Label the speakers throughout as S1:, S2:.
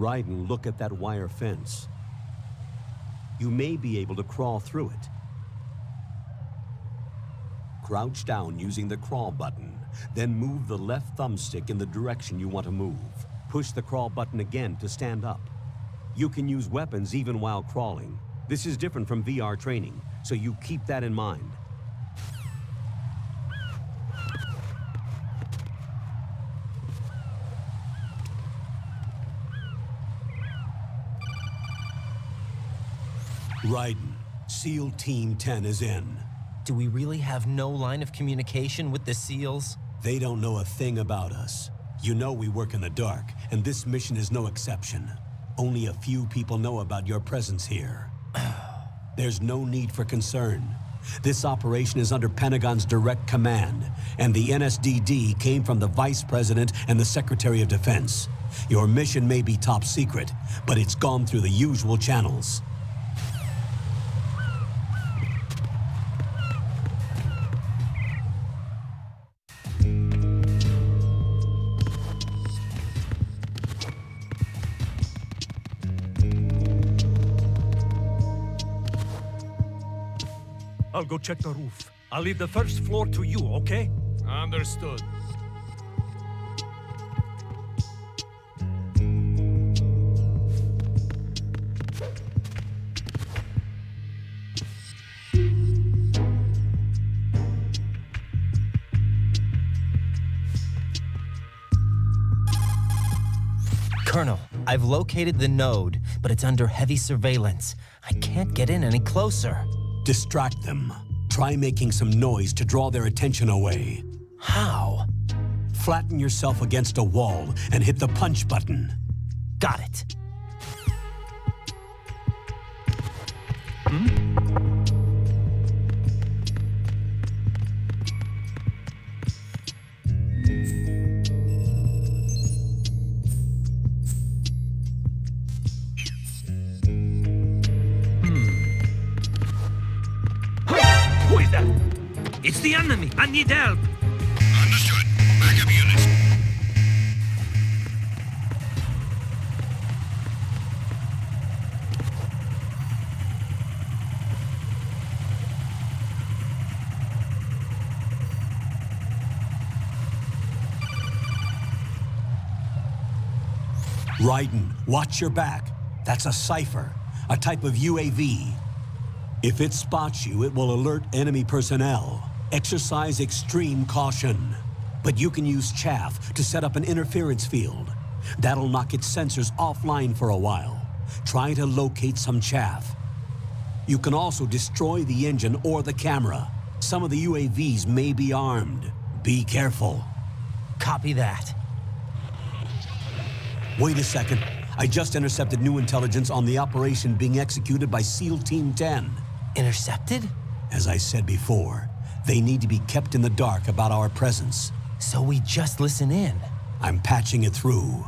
S1: Raiden, look at that wire fence. You may be able to crawl through it. Crouch down using the crawl button, then move the left thumbstick in the direction you want to move. Push the crawl button again to stand up. You can use weapons even while crawling. This is different from VR training, so you keep that in mind. Raiden, SEAL Team 10 is in.
S2: Do we really have no line of communication with the SEALs?
S1: They don't know a thing about us. You know we work in the dark, and this mission is no exception. Only a few people know about your presence here. There's no need for concern. This operation is under Pentagon's direct command, and the NSDD came from the Vice President and the Secretary of Defense. Your mission may be top secret, but it's gone through the usual channels.
S3: I'll go check the roof. I'll leave the first floor to you, okay?
S4: Understood.
S2: Colonel, I've located the node, but it's under heavy surveillance. I can't get in any closer.
S1: Distract them. Try making some noise to draw their attention away.
S2: How?
S1: Flatten yourself against a wall and hit the punch button.
S2: Got it.
S3: Who is that? It's the enemy. I need help.
S5: Understood. Backup units.
S1: Raiden, watch your back. That's a cipher, a type of UAV. If it spots you, it will alert enemy personnel. Exercise extreme caution. But you can use chaff to set up an interference field. That'll knock its sensors offline for a while. Try to locate some chaff. You can also destroy the engine or the camera. Some of the UAVs may be armed. Be careful.
S2: Copy that.
S1: Wait a second. I just intercepted new intelligence on the operation being executed by SEAL Team 10.
S2: Intercepted?
S1: As I said before, they need to be kept in the dark about our presence.
S2: So we just listen in.
S1: I'm patching it through.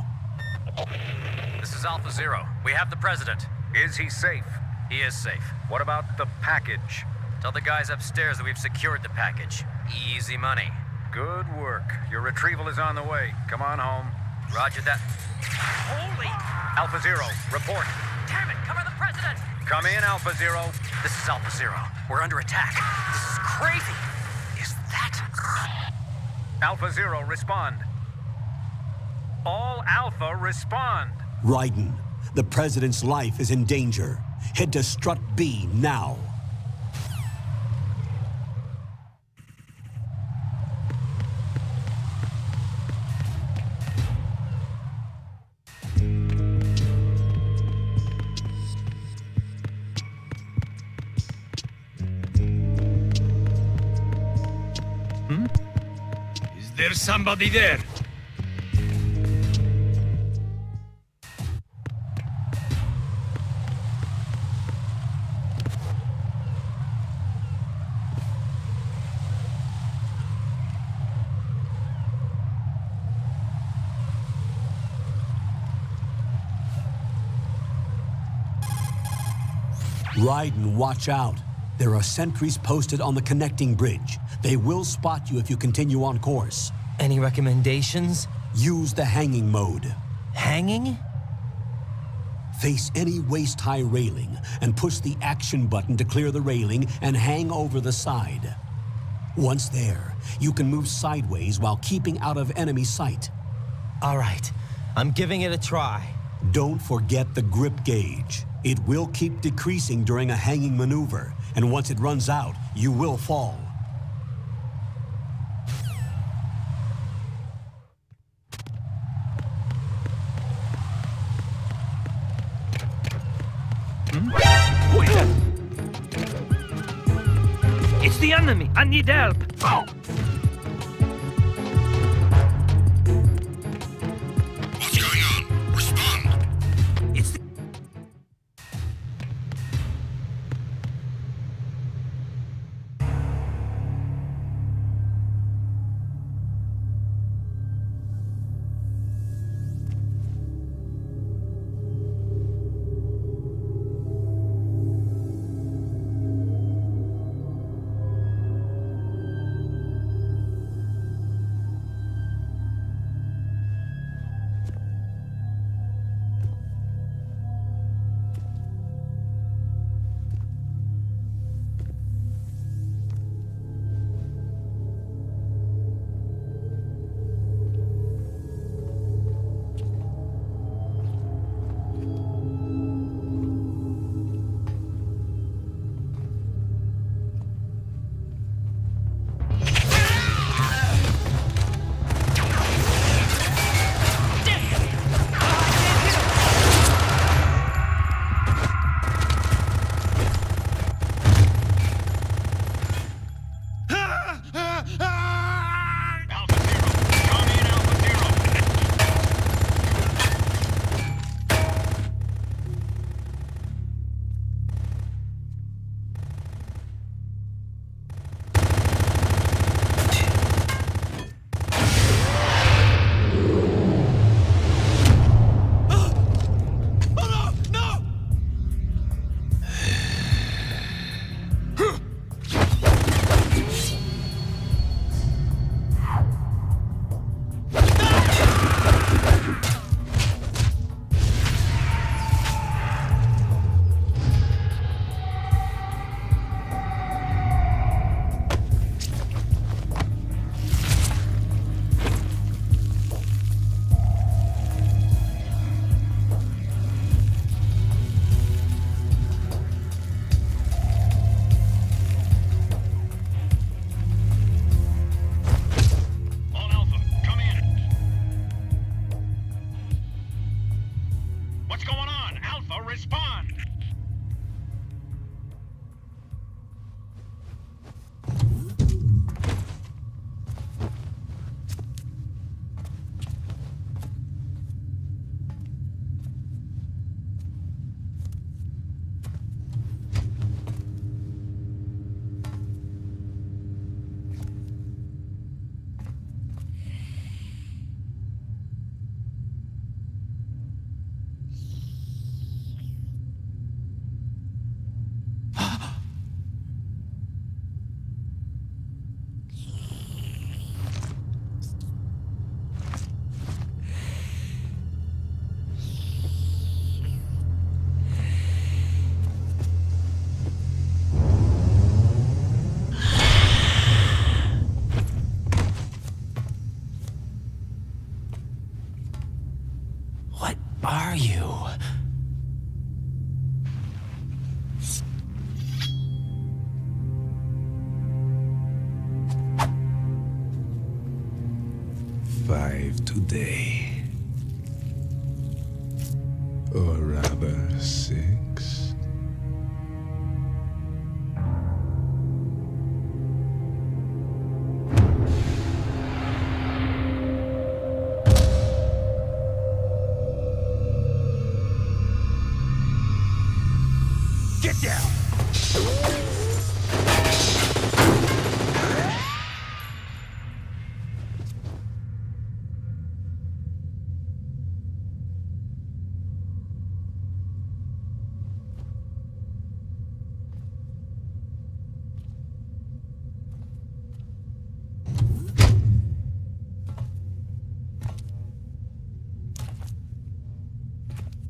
S6: This is Alpha Zero. We have the president.
S7: Is he safe?
S6: He is safe.
S7: What about the package?
S6: Tell the guys upstairs that we've secured the package. Easy money.
S7: Good work. Your retrieval is on the way. Come on home.
S6: Roger that. Holy!
S7: Alpha Zero, report.
S6: Damn it! Cover the president!
S7: Come in, Alpha Zero.
S6: This is Alpha Zero. We're under attack. This is crazy. Is that...
S7: Alpha Zero, respond. All Alpha, respond.
S1: Raiden, the President's life is in danger. Head to Strut B now.
S4: Is there somebody there?
S1: Raiden, watch out. There are sentries posted on the connecting bridge. They will spot you if you continue on course.
S2: Any recommendations?
S1: Use the hanging mode.
S2: Hanging?
S1: Face any waist-high railing and push the action button to clear the railing and hang over the side. Once there, you can move sideways while keeping out of enemy sight.
S2: All right, I'm giving it a try.
S1: Don't forget the grip gauge. It will keep decreasing during a hanging maneuver, and once it runs out, you will fall.
S3: Who is that? It's the enemy. I need help. Oh.
S5: What's going on? Respond!
S3: It's the...
S2: are you?
S8: Five today. Or rather, 6.
S3: Get down!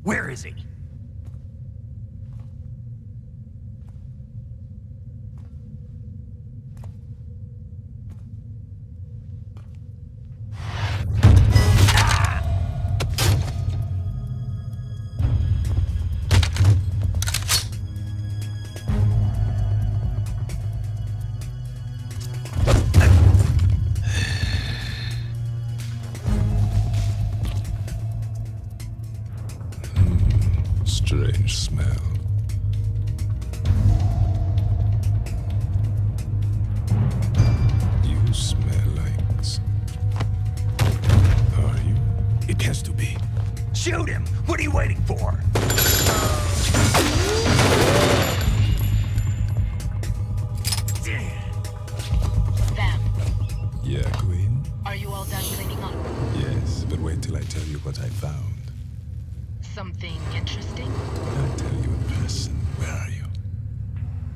S3: Where is he?
S8: strange smell. You smell like... Are you? It has to be.
S6: Shoot him! What are you waiting for?
S9: Sam,
S8: Yeah, Queen?
S9: are you all done cleaning up?
S8: Yes, but wait till I tell you what I found.
S9: Something interesting?
S8: I'll tell you in person. Where are you?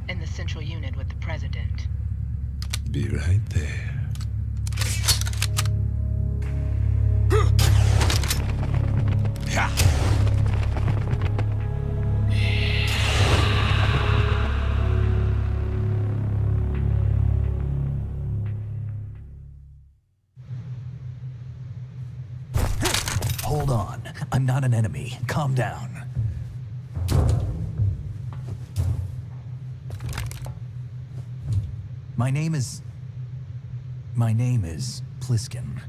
S9: In the central unit with the president.
S8: Be right there.
S6: Hold on. I'm not an enemy. Calm down. My name is Pliskin.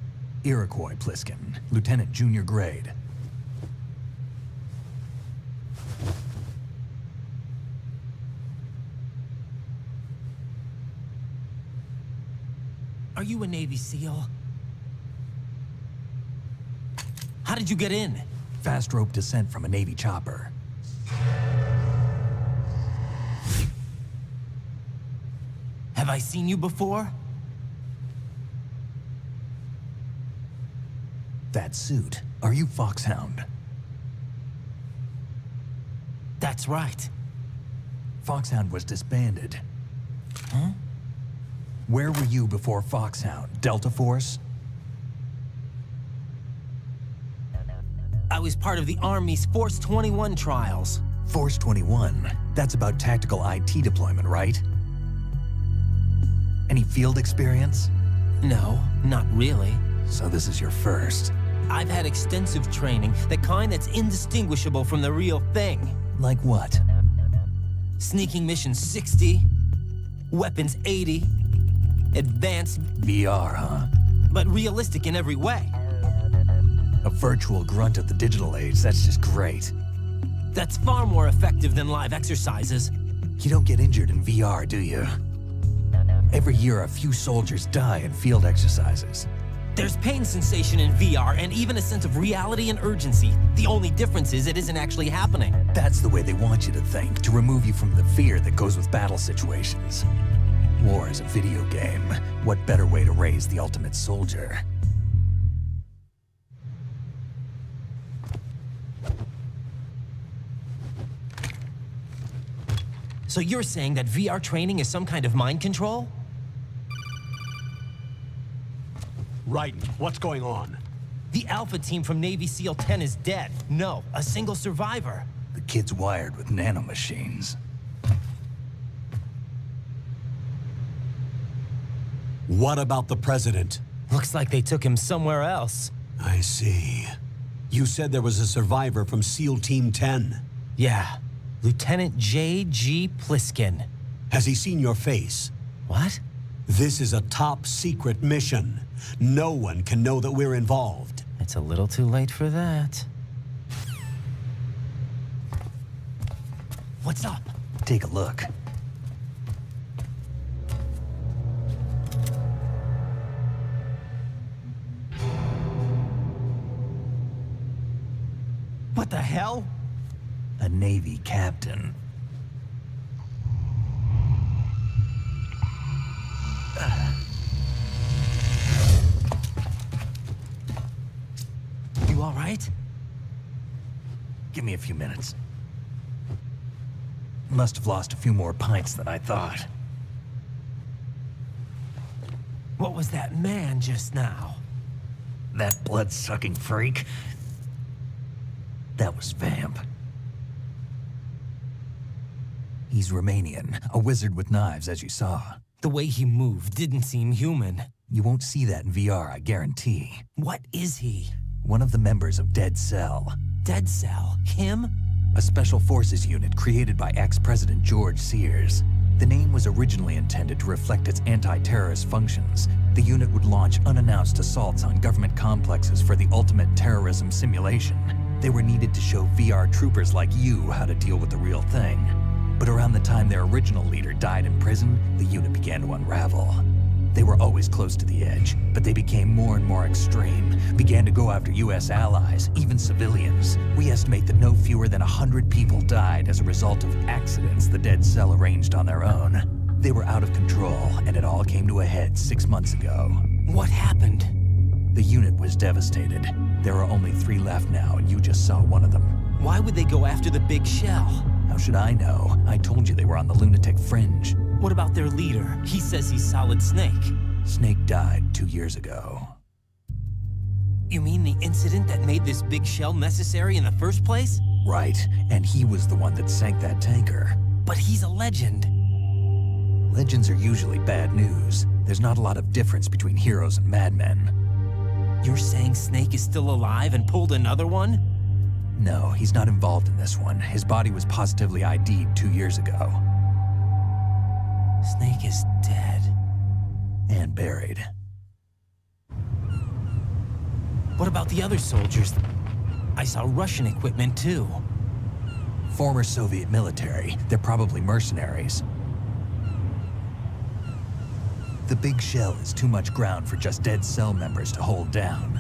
S6: Iroquois Pliskin. Lieutenant Junior Grade.
S2: Are you a Navy SEAL? How did you get in?
S6: Fast rope descent from a Navy chopper.
S2: Have I seen you before?
S6: That suit. Are you Foxhound?
S2: That's right.
S6: Foxhound was disbanded. Huh? Where were you before Foxhound? Delta Force?
S2: I was part of the Army's Force 21 trials.
S6: Force 21? That's about tactical IT deployment, right? Any field experience?
S2: No, not really.
S6: So this is your first.
S2: I've had extensive training, the kind that's indistinguishable from the real thing.
S6: Like what?
S2: Sneaking mission 60, weapons 80, advanced,
S6: VR, huh?
S2: but realistic in every way.
S6: A virtual grunt of the digital age, that's just great.
S2: That's far more effective than live exercises.
S6: You don't get injured in VR, do you? Every year, a few soldiers die in field exercises.
S2: There's pain sensation in VR and even a sense of reality and urgency. The only difference is it isn't actually happening.
S6: That's the way they want you to think, to remove you from the fear that goes with battle situations. War is a video game. What better way to raise the ultimate soldier?
S2: So you're saying that VR training is some kind of mind control?
S1: Raiden, what's going on?
S2: The Alpha team from Navy SEAL 10 is dead. No, a single survivor.
S6: The kid's wired with nanomachines.
S1: What about the president?
S2: Looks like they took him somewhere else.
S1: I see. You said there was a survivor from SEAL Team 10.
S2: Yeah, Lieutenant J.G. Pliskin.
S1: Has he seen your face?
S2: What?
S1: This is a top secret mission. No one can know that we're involved.
S2: It's a little too late for that. What's up?
S6: Take a look.
S2: What the hell?
S6: A Navy captain.
S2: You all right?
S6: Give me a few minutes. Must have lost a few more pints than I thought.
S2: What was that man just now?
S6: That blood-sucking freak? That was Vamp. He's Romanian, a wizard with knives, as you saw.
S2: The way he moved didn't seem human.
S6: You won't see that in VR, I guarantee.
S2: What is he?
S6: One of the members of Dead Cell.
S2: Dead Cell? Him?
S6: A special forces unit created by ex-President George Sears. The name was originally intended to reflect its anti-terrorist functions. The unit would launch unannounced assaults on government complexes for the ultimate terrorism simulation. They were needed to show VR troopers like you how to deal with the real thing. But around the time their original leader died in prison, the unit began to unravel. They were always close to the edge, but they became more and more extreme, began to go after US allies, even civilians. We estimate that no fewer than 100 people died as a result of accidents the Dead Cell arranged on their own. They were out of control, and it all came to a head 6 months ago.
S2: What happened?
S6: The unit was devastated. There are only 3 left now, and you just saw one of them.
S2: Why would they go after the big shell?
S6: How should I know? I told you they were on the lunatic fringe.
S2: What about their leader? He says he's Solid Snake.
S6: Snake died 2 years ago.
S2: You mean the incident that made this big shell necessary in the first place?
S6: Right, and he was the one that sank that tanker.
S2: But he's a legend.
S6: Legends are usually bad news. There's not a lot of difference between heroes and madmen.
S2: You're saying Snake is still alive and pulled another one?
S6: No, he's not involved in this one. His body was positively ID'd 2 years ago.
S2: Snake is dead.
S6: And buried.
S2: What about the other soldiers? I saw Russian equipment too.
S6: Former Soviet military. They're probably mercenaries. The big shell is too much ground for just Dead Cell members to hold down.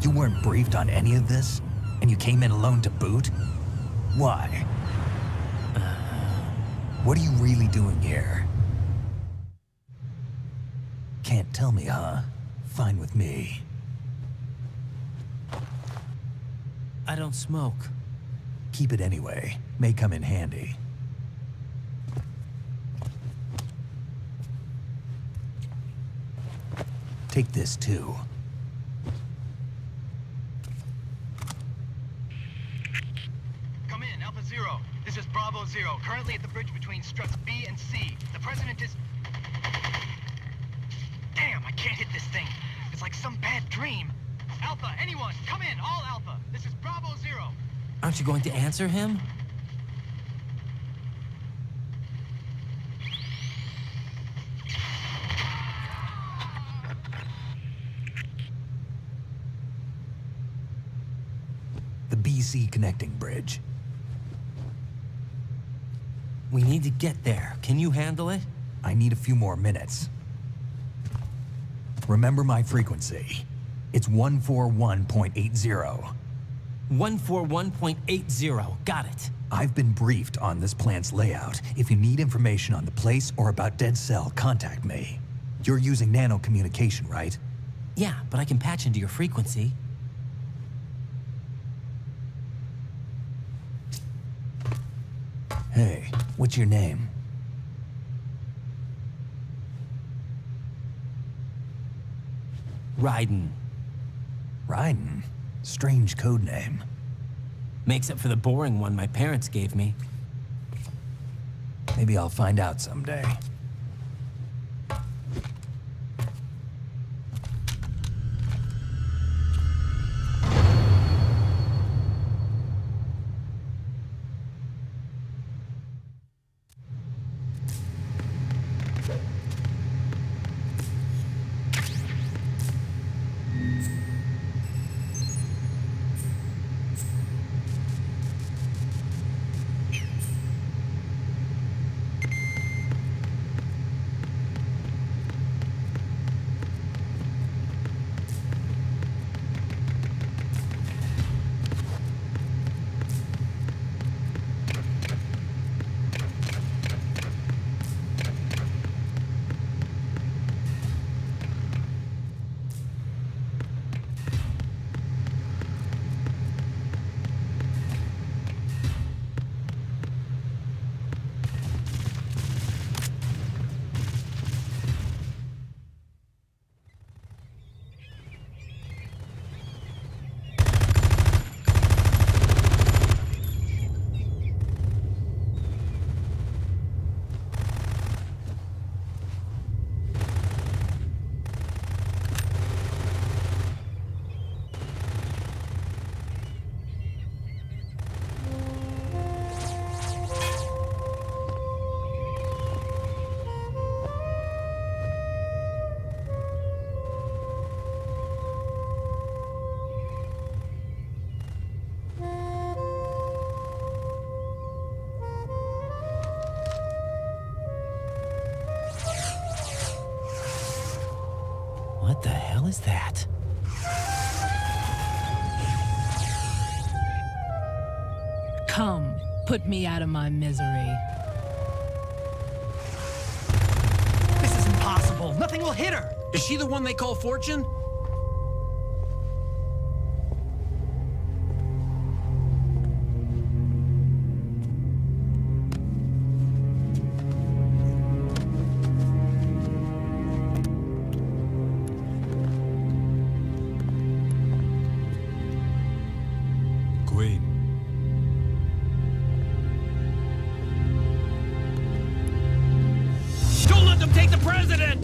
S6: You weren't briefed on any of this? And you came in alone to boot? Why? What are you really doing here? Can't tell me, huh? Fine with me.
S2: I don't smoke.
S6: Keep it anyway. May come in handy. Take this too.
S10: Come in, Alpha Zero. This is Bravo Zero, currently at the bridge between struts B and C. The President is... Damn, I can't hit this thing. It's like some bad dream. Alpha, anyone, come in, all Alpha. This is Bravo Zero.
S2: Aren't you going to answer him?
S6: The BC connecting bridge.
S2: We need to get there. Can you handle it?
S6: I need a few more minutes. Remember my frequency. It's 141.80.
S2: 141.80. Got it.
S6: I've been briefed on this plant's layout. If you need information on the place or about Dead Cell, contact me. You're using nano communication, right?
S2: Yeah, but I can patch into your frequency.
S6: Hey, what's your name?
S2: Raiden.
S6: Raiden? Strange code name.
S2: Makes up for the boring one my parents gave me.
S6: Maybe I'll find out someday.
S2: hell is that?
S11: Come, put me out of my misery.
S10: This is impossible. Nothing will hit her.
S3: Is she the one they call Fortune? Don't let them take the president!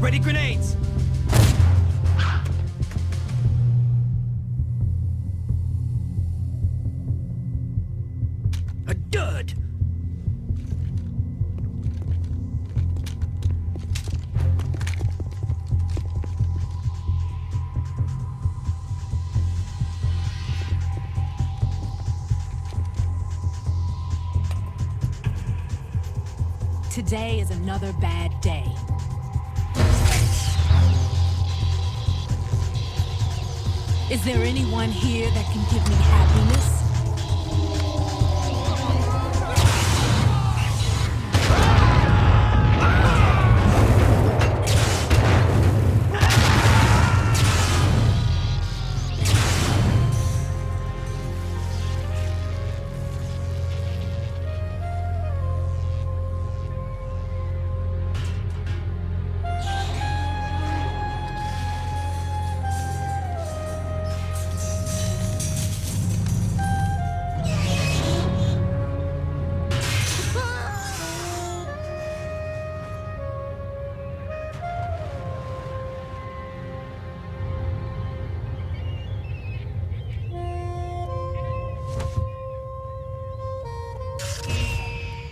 S10: Ready grenades.
S3: A dud!
S11: Today is another bad day. Is there anyone here that can give me happiness?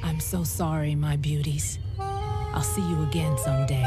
S11: I'm so sorry, my beauties. I'll see you again someday.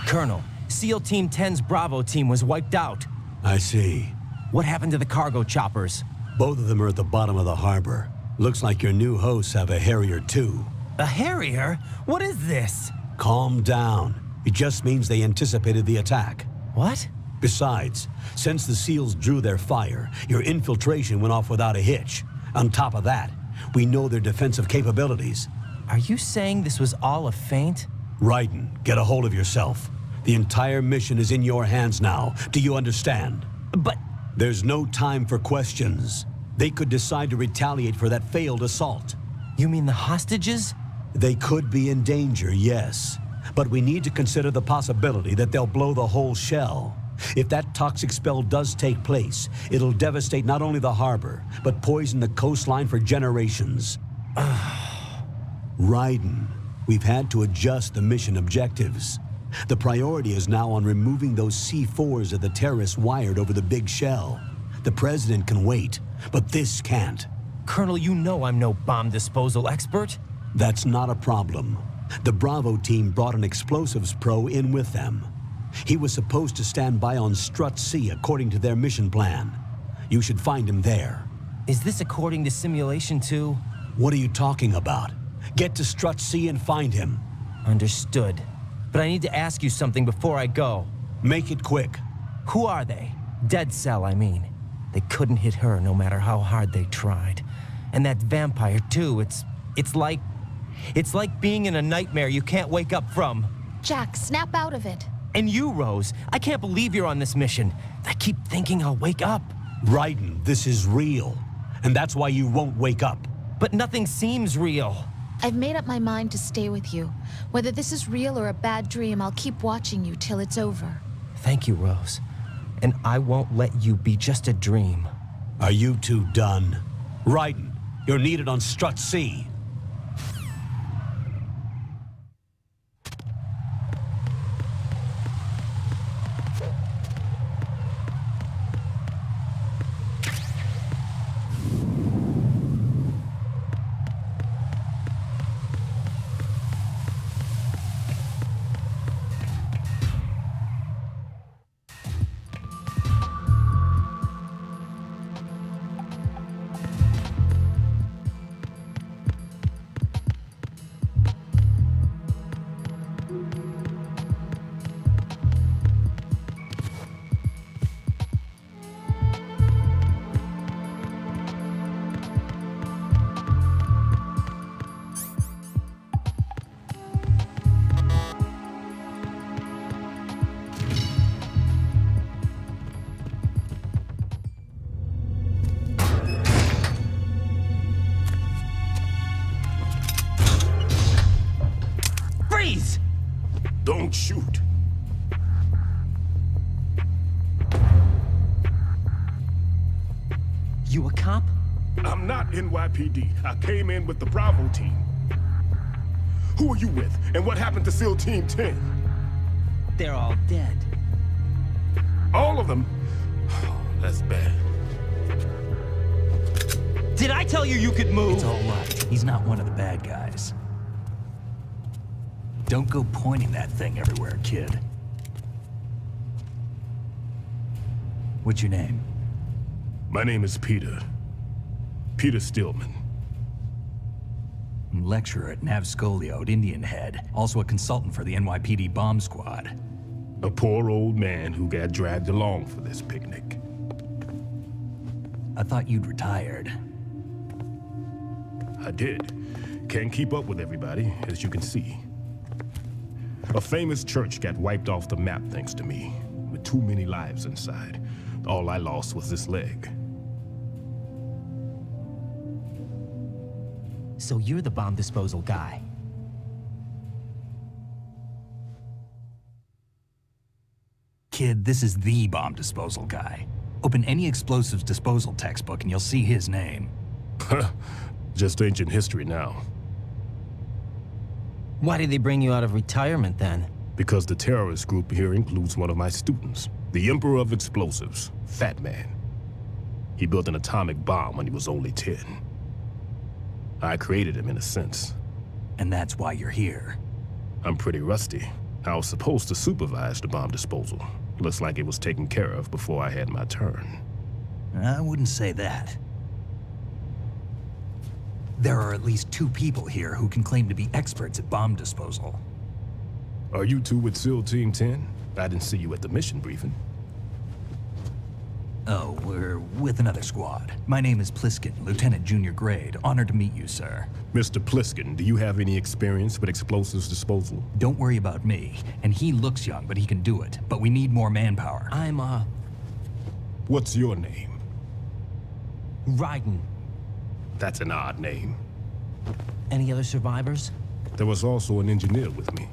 S2: Colonel, SEAL Team 10's Bravo team was wiped out.
S1: I see.
S2: What happened to the cargo choppers?
S1: Both of them are at the bottom of the harbor. Looks like your new hosts have a Harrier too.
S2: A Harrier? What is this?
S1: Calm down. It just means they anticipated the attack.
S2: What?
S1: Besides, since the SEALs drew their fire, your infiltration went off without a hitch. On top of that, we know their defensive capabilities.
S2: Are you saying this was all a feint?
S1: Raiden, get a hold of yourself. The entire mission is in your hands now. Do you understand?
S2: But...
S1: There's no time for questions. They could decide to retaliate for that failed assault.
S2: You mean the hostages?
S1: They could be in danger, yes. But we need to consider the possibility that they'll blow the whole shell. If that toxic spell does take place, it'll devastate not only the harbor, but poison the coastline for generations. Raiden, we've had to adjust the mission objectives. The priority is now on removing those C4s that the terrorists wired over the big shell. The president can wait, but this can't.
S2: Colonel, you know I'm no bomb disposal expert.
S1: That's not a problem. The Bravo team brought an explosives pro in with them. He was supposed to stand by on Strut C according to their mission plan. You should find him there.
S2: Is this according to Simulation 2?
S1: What are you talking about? Get to Strut C and find him.
S2: Understood. But I need to ask you something before I go.
S1: Make it quick.
S2: Who are they? Dead Cell, I mean. They couldn't hit her no matter how hard they tried. And that vampire, too, it's like being in a nightmare you can't wake up from.
S12: Jack, snap out of it.
S2: And you, Rose, I can't believe you're on this mission. I keep thinking I'll wake up.
S1: Raiden, this is real. And that's why you won't wake up.
S2: But nothing seems real.
S12: I've made up my mind to stay with you. Whether this is real or a bad dream, I'll keep watching you till it's over.
S2: Thank you, Rose. And I won't let you be just a dream.
S1: Are you two done? Raiden, you're needed on Strut C.
S2: You a cop?
S13: I'm not NYPD. I came in with the Bravo team. Who are you with? And what happened to SEAL Team 10?
S2: They're all dead.
S13: All of them? Oh, that's bad.
S2: Did I tell you you could move?
S6: It's all right. He's not one of the bad guys. Don't go pointing that thing everywhere, kid. What's your name?
S13: My name is Peter. Peter Stillman.
S6: Lecturer at Nav Scolio at Indian Head. Also a consultant for the NYPD bomb squad.
S13: A poor old man who got dragged along for this picnic.
S6: I thought you'd retired.
S13: I did. Can't keep up with everybody, as you can see. A famous church got wiped off the map thanks to me, with too many lives inside. All I lost was this leg.
S2: So you're the bomb disposal guy.
S6: Kid, this is the bomb disposal guy. Open any explosives disposal textbook and you'll see his name.
S13: Just ancient history now.
S2: Why did they bring you out of retirement then?
S13: Because the terrorist group here includes one of my students, the Emperor of Explosives, Fat Man. He built an atomic bomb when he was only 10. I created him in a sense.
S6: And that's why you're here.
S13: I'm pretty rusty. I was supposed to supervise the bomb disposal. Looks like it was taken care of before I had my turn.
S6: I wouldn't say that. There are at least 2 people here who can claim to be experts at bomb disposal.
S13: Are you two with SEAL Team 10? I didn't see you at the mission briefing.
S6: Oh, we're with another squad. My name is Pliskin, Lieutenant Junior Grade. Honored to meet you, sir.
S13: Mr. Pliskin, do you have any experience with explosives disposal?
S6: Don't worry about me. And he looks young, but he can do it. But we need more manpower.
S2: I'm,
S13: What's your name?
S2: Raiden.
S13: That's an odd name.
S2: Any other survivors?
S13: There was also an engineer with me.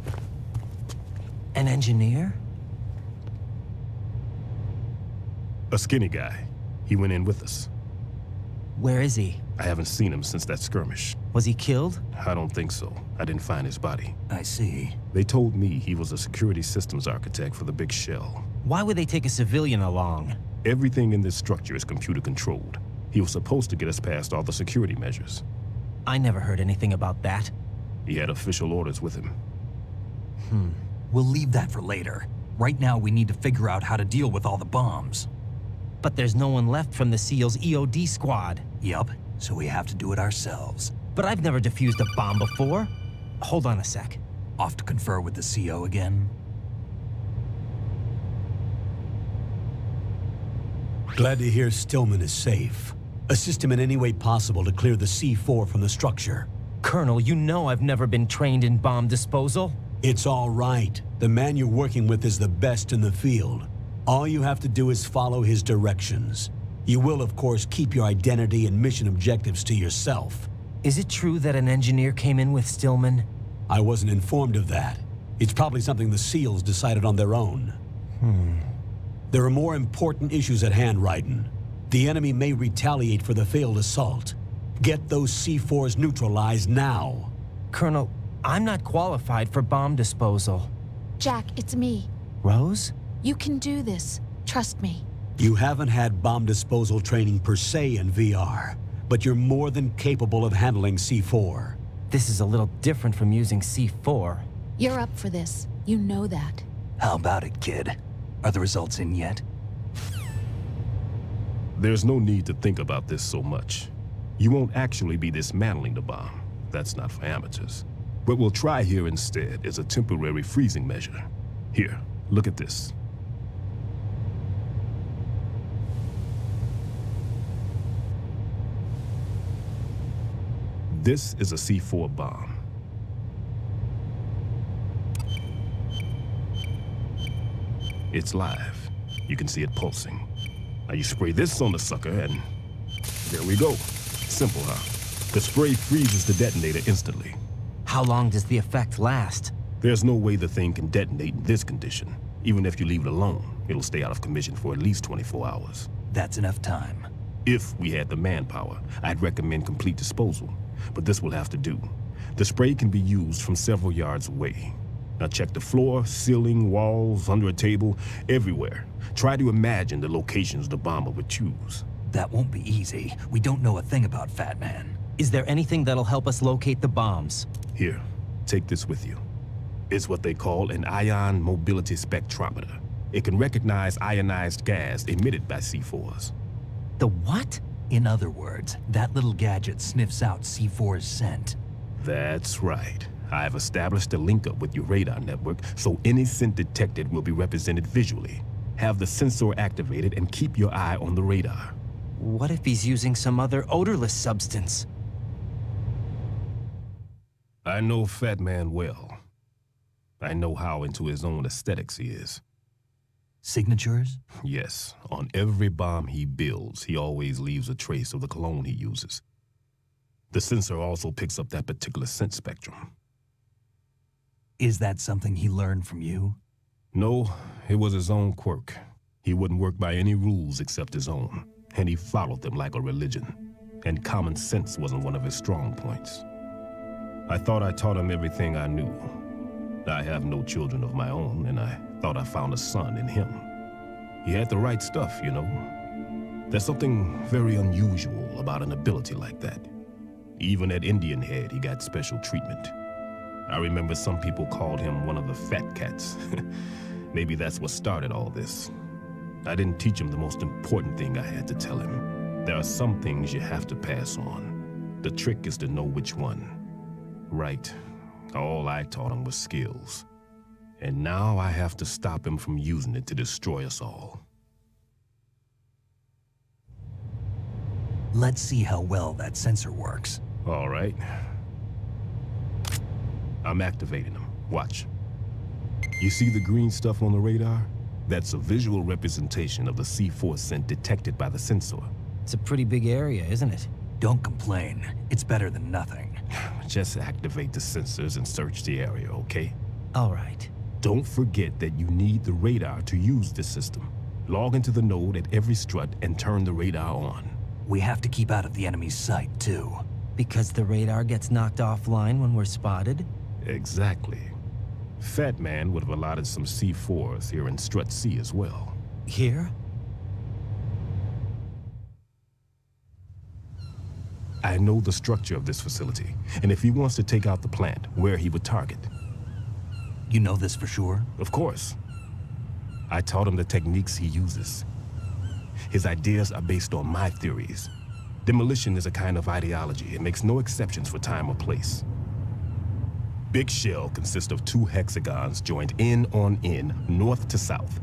S2: An engineer?
S13: A skinny guy. He went in with us.
S2: Where is he?
S13: I haven't seen him since that skirmish.
S2: Was he killed?
S13: I don't think so. I didn't find his body.
S6: I see.
S13: They told me he was a security systems architect for the big shell.
S2: Why would they take a civilian along?
S13: Everything in this structure is computer controlled. He was supposed to get us past all the security measures.
S2: I never heard anything about that.
S13: He had official orders with him.
S6: We'll leave that for later. Right now, we need to figure out how to deal with all the bombs.
S2: But there's no one left from the SEAL's EOD squad.
S6: Yup, so we have to do it ourselves.
S2: But I've never defused a bomb before. Hold on a sec.
S6: Off to confer with the CO again?
S1: Glad to hear Stillman is safe. Assist him in any way possible to clear the C4 from the structure.
S2: Colonel, you know I've never been trained in bomb disposal.
S1: It's all right. The man you're working with is the best in the field. All you have to do is follow his directions. You will, of course, keep your identity and mission objectives to yourself.
S2: Is it true that an engineer came in with Stillman?
S1: I wasn't informed of that. It's probably something the SEALs decided on their own. There are more important issues at hand, Raiden. The enemy may retaliate for the failed assault. Get those C4s neutralized now.
S2: Colonel, I'm not qualified for bomb disposal.
S12: Jack, it's me.
S2: Rose?
S12: You can do this. Trust me.
S1: You haven't had bomb disposal training per se in VR, but you're more than capable of handling C4.
S2: This is a little different from using C4.
S12: You're up for this. You know that.
S6: How about it, kid? Are the results in yet?
S13: There's no need to think about this so much. You won't actually be dismantling the bomb. That's not for amateurs. What we'll try here instead is a temporary freezing measure. Here, look at this. This is a C4 bomb. It's live. You can see it pulsing. Now you spray this on the sucker and there we go. Simple, huh? The spray freezes the detonator instantly.
S2: How long does the effect last?
S13: There's no way the thing can detonate in this condition. Even if you leave it alone, it'll stay out of commission for at least 24 hours.
S6: That's enough time.
S13: If we had the manpower, I'd recommend complete disposal. But this will have to do. The spray can be used from several yards away. Now check the floor, ceiling, walls, under a table, everywhere. Try to imagine the locations the bomber would choose.
S6: That won't be easy. We don't know a thing about Fat Man.
S2: Is there anything that'll help us locate the bombs?
S13: Here, take this with you. It's what they call an ion mobility spectrometer. It can recognize ionized gas emitted by C4s.
S2: The what?
S6: In other words, that little gadget sniffs out C4's scent.
S13: That's right. I've established a link up with your radar network, so any scent detected will be represented visually. Have the sensor activated and keep your eye on the radar.
S2: What if he's using some other odorless substance?
S13: I know Fat Man well. I know how into his own aesthetics he is.
S6: Signatures?
S13: Yes. On every bomb he builds, he always leaves a trace of the cologne he uses. The sensor also picks up that particular scent spectrum.
S6: Is that something he learned from you?
S13: No, it was his own quirk. He wouldn't work by any rules except his own, and he followed them like a religion. And common sense wasn't one of his strong points. I thought I taught him everything I knew. I have no children of my own, and I thought I found a son in him. He had the right stuff, you know. There's something very unusual about an ability like that. Even at Indian Head, he got special treatment. I remember some people called him one of the fat cats. Maybe that's what started all this. I didn't teach him the most important thing I had to tell him. There are some things you have to pass on. The trick is to know which one. Right. All I taught him was skills. And now I have to stop him from using it to destroy us all.
S6: Let's see how well that sensor works.
S13: All right. I'm activating them. Watch. You see the green stuff on the radar? That's a visual representation of the C4 scent detected by the sensor.
S2: It's a pretty big area, isn't it?
S6: Don't complain. It's better than nothing.
S13: Just activate the sensors and search the area, okay?
S2: All right.
S13: Don't forget that you need the radar to use this system. Log into the node at every strut and turn the radar on.
S6: We have to keep out of the enemy's sight, too.
S2: Because the radar gets knocked offline when we're spotted?
S13: Exactly. Fat Man would have allotted some C4s here in Strut C as well.
S2: Here?
S13: I know the structure of this facility, and if he wants to take out the plant, where he would target.
S6: You know this for sure?
S13: Of course. I taught him the techniques he uses. His ideas are based on my theories. Demolition is a kind of ideology. It makes no exceptions for time or place. Big shell consists of 2 hexagons joined end on end, north to south.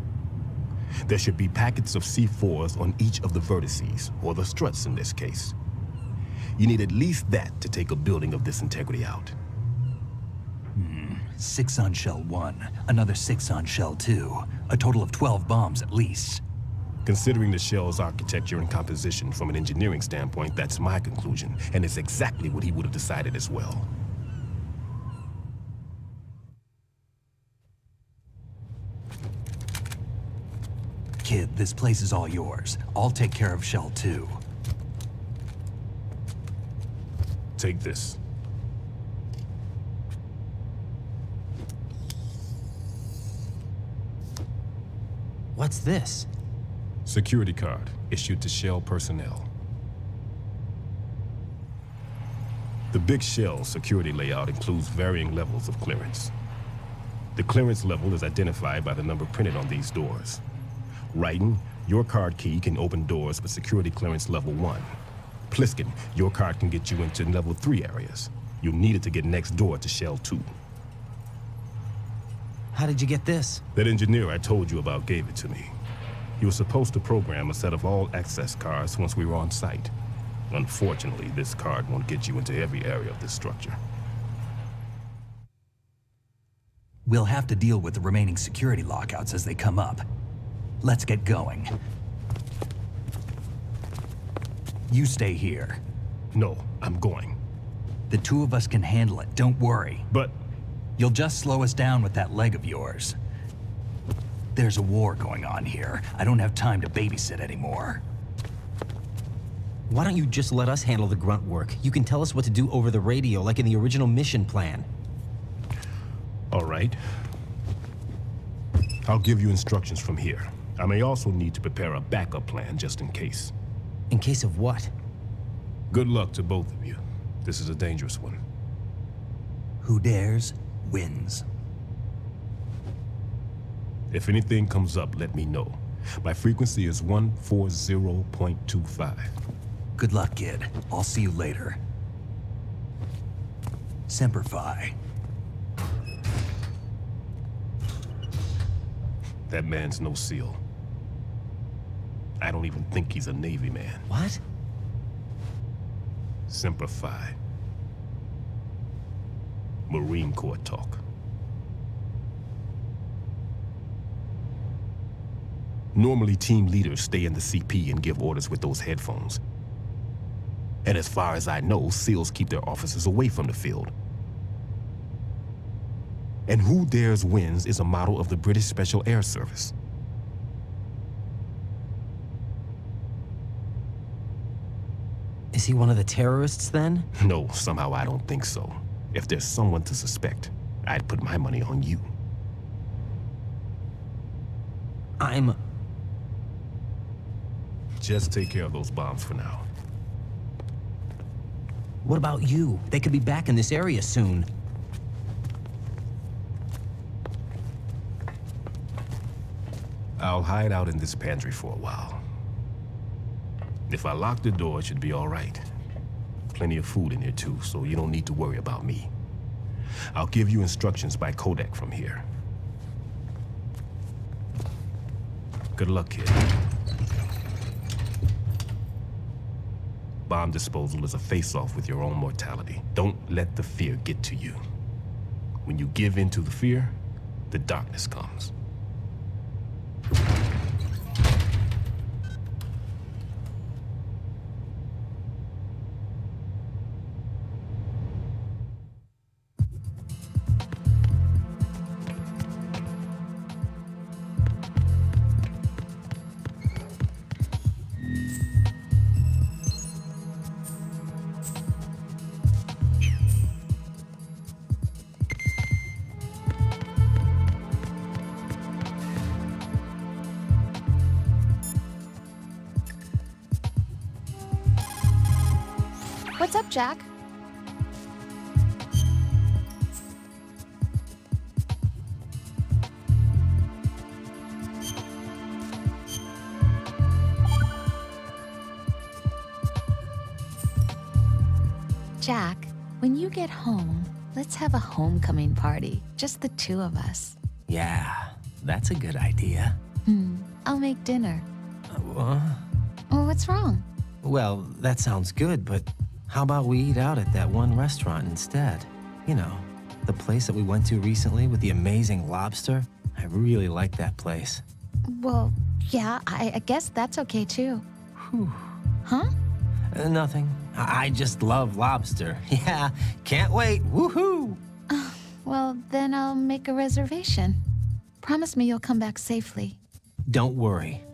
S13: There should be packets of C4s on each of the vertices, or the struts in this case. You need at least that to take a building of this integrity out.
S6: 6 on shell 1, another 6 on shell 2. A total of 12 bombs at least.
S13: Considering the shell's architecture and composition from an engineering standpoint, that's my conclusion, and it's exactly what he would have decided as well.
S6: Kid, this place is all yours. I'll take care of shell 2.
S13: Take this.
S2: What's this?
S13: Security card issued to Shell personnel. The Big Shell security layout includes varying levels of clearance. The clearance level is identified by the number printed on these doors. Raiden, your card key can open doors with security clearance level 1. Pliskin, your card can get you into level 3 areas. You'll need it to get next door to Shell 2.
S2: How did you get this?
S13: That engineer I told you about gave it to me. He was supposed to program a set of all access cards once we were on site. Unfortunately, this card won't get you into every area of this structure.
S6: We'll have to deal with the remaining security lockouts as they come up. Let's get going. You stay here.
S13: No, I'm going.
S6: The 2 of us can handle it, don't worry.
S13: But...
S6: You'll just slow us down with that leg of yours. There's a war going on here. I don't have time to babysit anymore.
S2: Why don't you just let us handle the grunt work? You can tell us what to do over the radio, like in the original mission plan.
S13: All right. I'll give you instructions from here. I may also need to prepare a backup plan just in case.
S2: In case of what?
S13: Good luck to both of you. This is a dangerous one.
S6: Who dares, wins.
S13: If anything comes up, let me know. My frequency is 140.25.
S6: Good luck, kid. I'll see you later. Semper Fi.
S13: That man's no SEAL. I don't even think he's a Navy man.
S2: What?
S13: Semper Fi. Marine Corps talk. Normally, team leaders stay in the CP and give orders with those headphones. And as far as I know, SEALs keep their officers away from the field. And Who Dares Wins is a model of the British Special Air Service.
S2: Is he one of the terrorists, then?
S13: No, somehow I don't think so. If there's someone to suspect, I'd put my money on you. Just take care of those bombs for now.
S2: What about you? They could be back in this area soon.
S13: I'll hide out in this pantry for a while. If I lock the door, it should be all right. Plenty of food in here too, so you don't need to worry about me. I'll give you instructions by codec from here. Good luck, kid. Bomb disposal is a face-off with your own mortality. Don't let the fear get to you. When you give in to the fear, the darkness comes.
S12: What's up, Jack? Jack, when you get home, let's have a homecoming party. Just the two of us.
S2: Yeah, that's a good idea.
S12: I'll make dinner.
S2: What?
S12: Oh, what's wrong?
S2: Well, that sounds good, but how about we eat out at that one restaurant instead? You know, the place that we went to recently with the amazing lobster. I really like that place.
S12: Well, yeah, I guess that's okay too.
S2: Whew.
S12: Huh?
S2: Nothing. I just love lobster. Yeah, can't wait. Woohoo!
S12: Well, then I'll make a reservation. Promise me you'll come back safely.
S2: Don't worry.